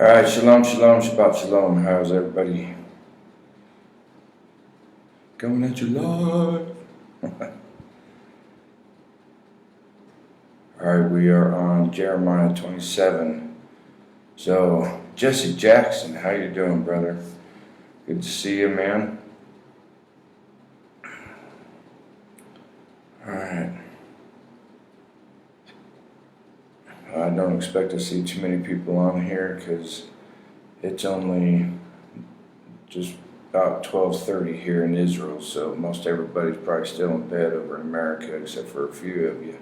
All right, shalom, shalom, Shabbat shalom. How's everybody going at your life? All right, we are on Jeremiah 27. So, Jesse Jackson, how you doing, brother? Good to see you, man. All right. I don't expect to see too many people on here because it's only just about 12:30 here in Israel, so most everybody's probably still in bed over in America, except for a few of you,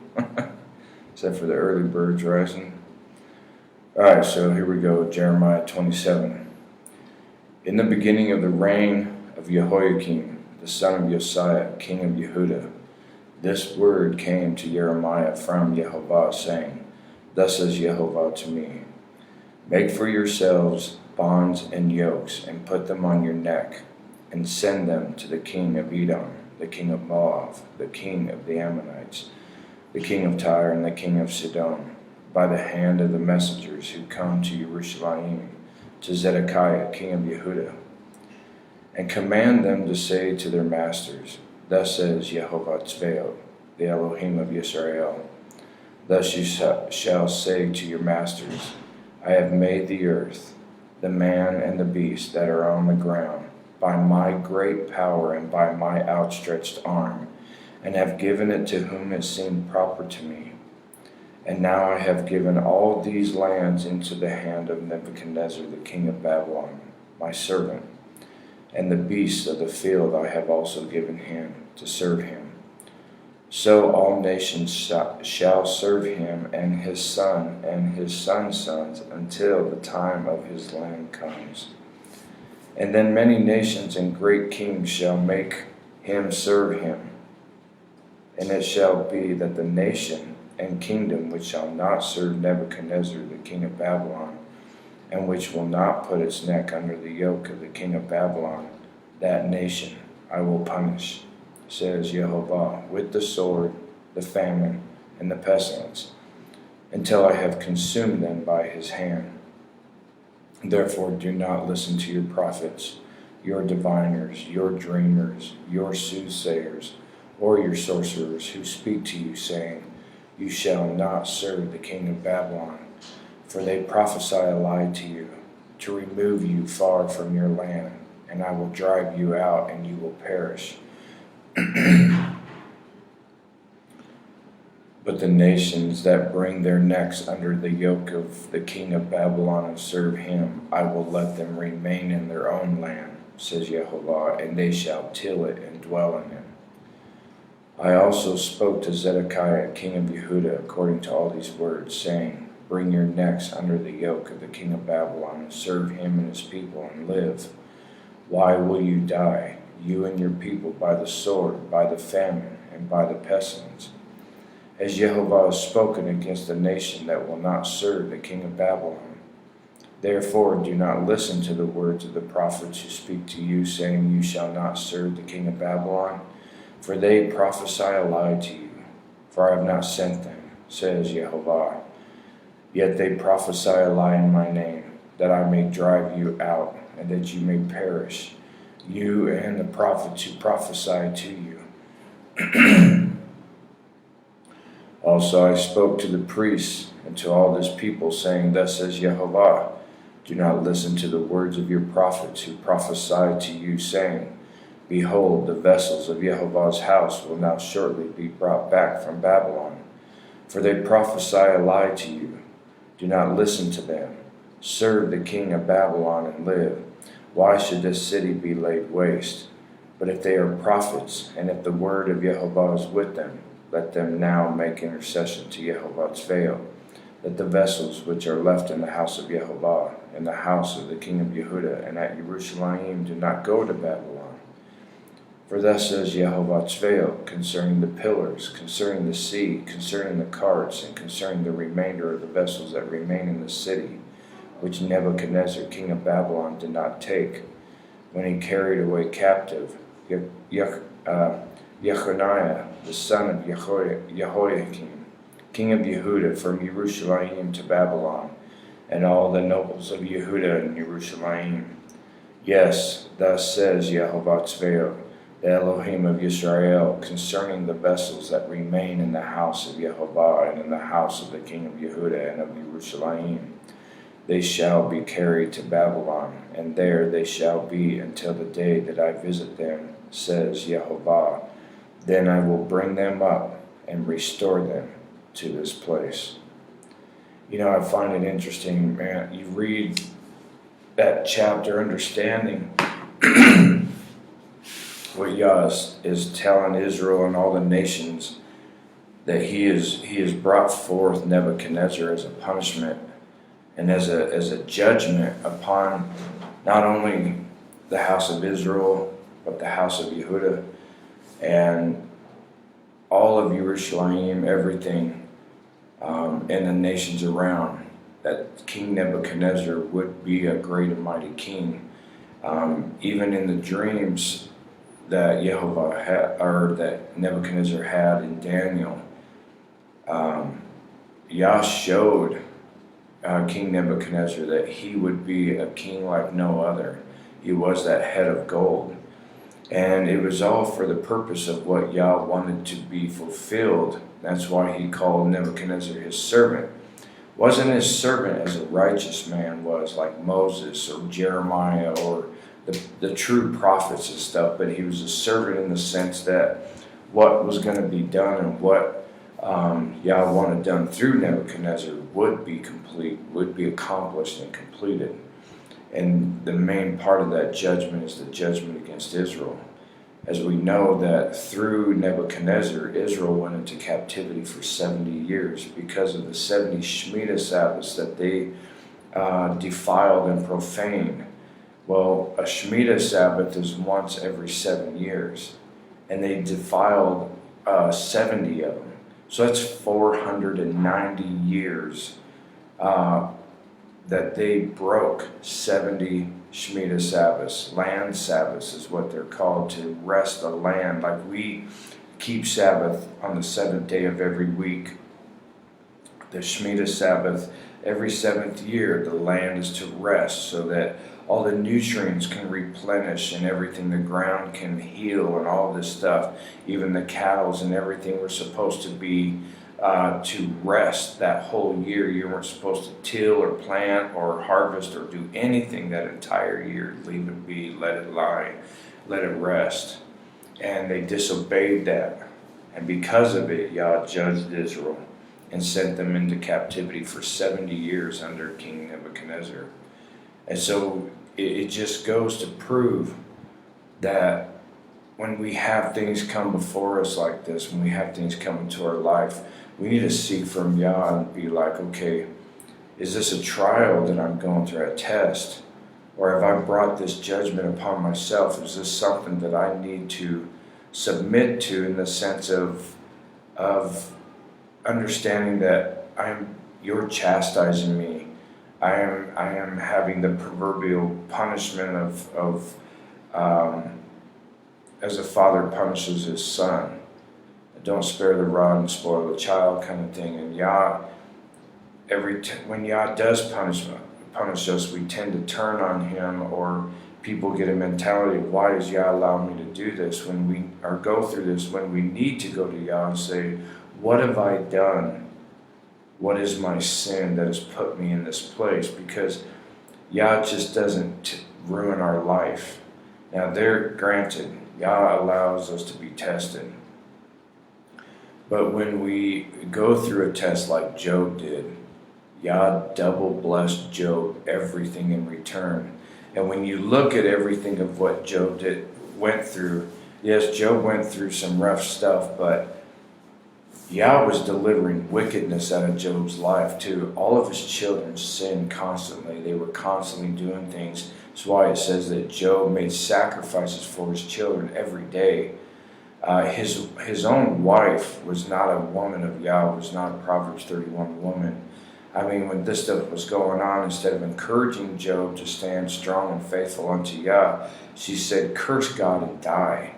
except for the early birds rising. All right, so here we go, Jeremiah 27. In the beginning of the reign of Jehoiakim, the son of Josiah, king of Yehuda, this word came to Jeremiah from Yehovah, saying, Thus says Yehovah to me, Make for yourselves bonds and yokes, and put them on your neck, and send them to the king of Edom, the king of Moab, the king of the Ammonites, the king of Tyre, and the king of Sidon, by the hand of the messengers who come to Jerusalem, to Zedekiah, king of Yehuda, and command them to say to their masters, Thus says Yehovah Tzvaot, the Elohim of Yisrael, Thus you shall say to your masters, I have made the earth, the man and the beast that are on the ground, by my great power and by my outstretched arm, and have given it to whom it seemed proper to me. And now I have given all these lands into the hand of Nebuchadnezzar, the king of Babylon, my servant, and the beasts of the field I have also given him to serve him. So all nations shall serve him and his son and his son's sons until the time of his land comes. And then many nations and great kings shall make him serve him. And it shall be that the nation and kingdom which shall not serve Nebuchadnezzar the king of Babylon, and which will not put its neck under the yoke of the king of Babylon, that nation I will punish, says Yehovah, with the sword, the famine, and the pestilence, until I have consumed them by his hand. Therefore do not listen to your prophets, your diviners, your dreamers, your soothsayers, or your sorcerers who speak to you, saying, You shall not serve the king of Babylon, for they prophesy a lie to you, to remove you far from your land, and I will drive you out, and you will perish. But the nations that bring their necks under the yoke of the king of Babylon and serve him, I will let them remain in their own land, says Yehovah, and they shall till it and dwell in it. I also spoke to Zedekiah, king of Yehuda, according to all these words, saying, Bring your necks under the yoke of the king of Babylon, and serve him and his people, and live. Why will you die, you and your people, by the sword, by the famine, and by the pestilence? As Yehovah has spoken against the nation that will not serve the king of Babylon. Therefore do not listen to the words of the prophets who speak to you, saying, You shall not serve the king of Babylon, for they prophesy a lie to you, for I have not sent them, says Yehovah. Yet they prophesy a lie in my name, that I may drive you out, and that you may perish, you and the prophets who prophesy to you. Also I spoke to the priests and to all this people, saying, Thus says Yehovah, Do not listen to the words of your prophets who prophesy to you, saying, Behold, the vessels of Yehovah's house will now shortly be brought back from Babylon. For they prophesy a lie to you. Do not listen to them. Serve the king of Babylon and live. Why should this city be laid waste? But if they are prophets, and if the word of Yehovah is with them, let them now make intercession to Yehovah Tzvaot, that the vessels which are left in the house of Yehovah, in the house of the king of Yehuda, and at Jerusalem do not go to Babylon. For thus says Yehovah Tzvaot concerning the pillars, concerning the sea, concerning the carts, and concerning the remainder of the vessels that remain in the city, which Nebuchadnezzar king of Babylon did not take, when he carried away captive Jeconiah, the son of Jehoiakim, king of Yehuda, from Jerusalem to Babylon, and all the nobles of Yehuda and Jerusalem. Yes, thus says Yehovah Tzvaot, the Elohim of Israel, concerning the vessels that remain in the house of Yehovah and in the house of the king of Yehuda and of Jerusalem. They shall be carried to Babylon, and there they shall be until the day that I visit them, says Yehovah. Then I will bring them up and restore them to this place. You know, I find it interesting, man. You read that chapter, understanding what Yah is telling Israel and all the nations, that he has brought forth Nebuchadnezzar as a punishment and as a judgment upon not only the house of Israel, but the house of Yehuda and all of Jerusalem, everything, and the nations around, that King Nebuchadnezzar would be a great and mighty king. Even in the dreams that Yehovah had, or that Nebuchadnezzar had in Daniel, Yah showed King Nebuchadnezzar that he would be a king like no other. He was that head of gold. And it was all for the purpose of what Yah wanted to be fulfilled. That's why he called Nebuchadnezzar his servant. Wasn't his servant as a righteous man was, like Moses or Jeremiah or the true prophets and stuff, but he was a servant in the sense that what was going to be done and what Yah wanted done through Nebuchadnezzar would be complete, would be accomplished and completed. And the main part of that judgment is the judgment against Israel. As we know that through Nebuchadnezzar, Israel went into captivity for 70 years because of the 70 Shemitah Sabbaths that they defiled and profaned. Well, a Shemitah Sabbath is once every 7 years, and they defiled 70 of them. So that's 490 years that they broke 70 Shemitah Sabbaths. Land Sabbaths is what they're called, to rest the land. Like we keep Sabbath on the 7th day of every week. The Shemitah Sabbath, every 7th year, the land is to rest so that all the nutrients can replenish and everything, the ground can heal and all this stuff. Even the cows and everything were supposed to be to rest that whole year. You weren't supposed to till or plant or harvest or do anything that entire year. Leave it be, let it lie, let it rest. And they disobeyed that. And because of it, Yah judged Israel and sent them into captivity for 70 years under King Nebuchadnezzar. And so it just goes to prove that when we have things come before us like this, when we have things come into our life, we need to seek from Yah and be like, okay, is this a trial that I'm going through, a test? Or have I brought this judgment upon myself? Is this something that I need to submit to, in the sense of understanding that you're chastising me? I am having the proverbial punishment of as a father punishes his son. Don't spare the rod and spoil the child, kind of thing. And Yah, when Yah does punish us, we tend to turn on him, or people get a mentality of, why does Yah allow me to do this, when we go through this, when we need to go to Yah and say, what have I done? What is my sin that has put me in this place? Because Yah just doesn't ruin our life. Now, granted, Yah allows us to be tested. But when we go through a test like Job did, Yah double blessed Job everything in return. And when you look at everything of what Job went through, yes, Job went through some rough stuff, but Yah was delivering wickedness out of Job's life too. All of his children sinned constantly. They were constantly doing things. That's why it says that Job made sacrifices for his children every day. His own wife was not a woman of Yah, was not a Proverbs 31 woman. I mean, when this stuff was going on, instead of encouraging Job to stand strong and faithful unto Yah, she said, curse God and die.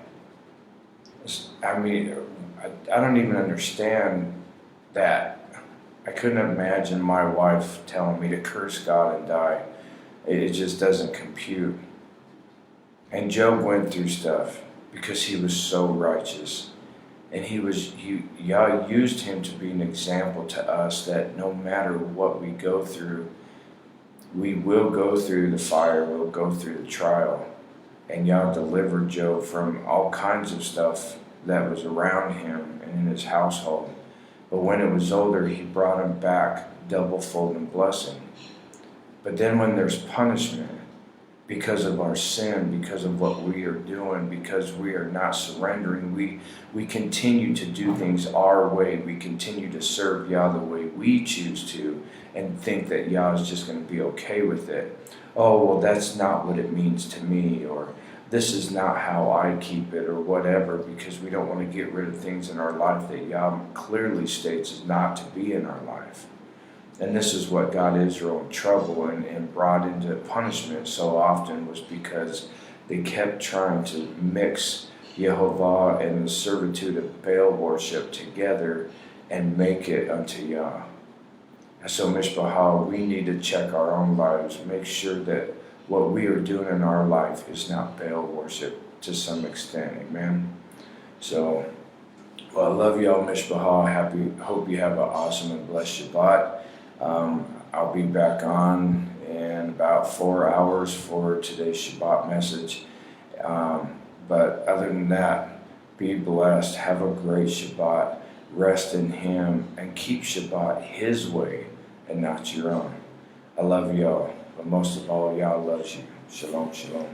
I mean, I don't even understand that. I couldn't imagine my wife telling me to curse God and die. It just doesn't compute. And Job went through stuff because he was so righteous. And Yah used him to be an example to us that no matter what we go through, we will go through the fire, we'll go through the trial. And Yah delivered Job from all kinds of stuff that was around him and in his household. But when it was older, he brought him back double-fold in blessing. But then when there's punishment, because of our sin, because of what we are doing, because we are not surrendering, we continue to do things our way. We continue to serve Yah the way we choose to and think that Yah is just going to be okay with it. Oh, well, that's not what it means to me, or this is not how I keep it, or whatever, because we don't want to get rid of things in our life that Yah clearly states is not to be in our life. And this is what got Israel in trouble and brought into punishment so often, was because they kept trying to mix Yehovah and the servitude of Baal worship together and make it unto Yah. And so, Mishpachah, we need to check our own lives, make sure that what we are doing in our life is not Baal worship to some extent. Amen? So, well, I love y'all, Mishpachah. Hope you have an awesome and blessed Shabbat. I'll be back on in about 4 hours for today's Shabbat message. But other than that, be blessed. Have a great Shabbat. Rest in Him and keep Shabbat His way and not your own. I love y'all, but most of all, Yah loves you. Shalom, shalom.